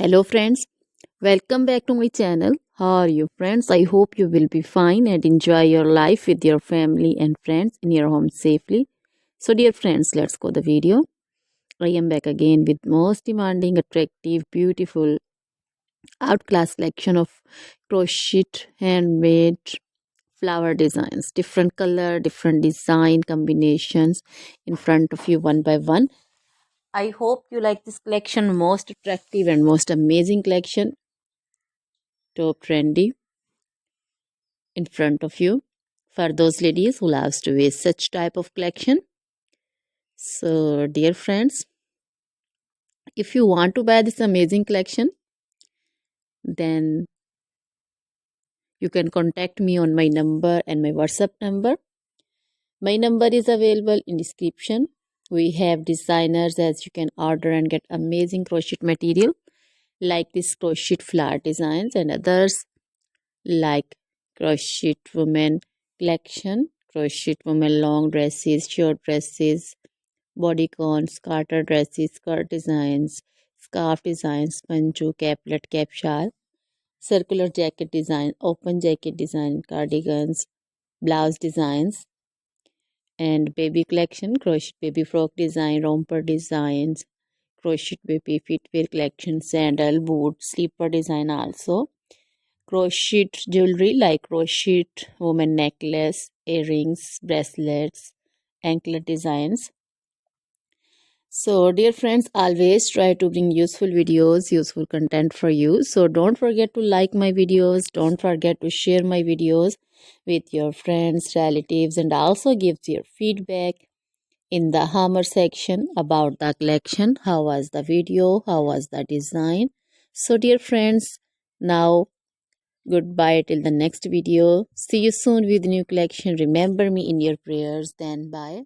Hello friends, welcome back to my channel. How are you friends? I hope you will be fine and enjoy your life with your family and friends in your home safely. So dear friends, let's go the video. I am back again with most demanding, attractive, beautiful, outclass collection of crochet handmade flower designs. Different color, different design combinations in front of you one by one. I hope you like this collection, most attractive and most amazing collection. Top trendy in front of you for those ladies who loves to wear such type of collection. So dear friends, if you want to buy this amazing collection, then you can contact me on my number and my WhatsApp number. My number is available in description. We have designers as you can order and get amazing crochet material like this crochet flower designs and others like crochet women collection, crochet women long dresses, short dresses, bodycons, garter dresses, skirt designs, scarf designs, panju, caplet, cap shawl, circular jacket design, open jacket design, cardigans, blouse designs, and baby collection, crochet baby frock design, romper designs, crochet baby footwear collection, sandal, boot, slipper design also. Crochet jewelry like crochet woman necklace, earrings, bracelets, anklet designs. So, dear friends, always try to bring useful videos, useful content for you. So, don't forget to like my videos. Don't forget to share my videos with your friends, relatives, and also give your feedback in the hammer section about the collection. How was the video? How was the design? So, dear friends, now goodbye till the next video. See you soon with new collection. Remember me in your prayers. Then, bye.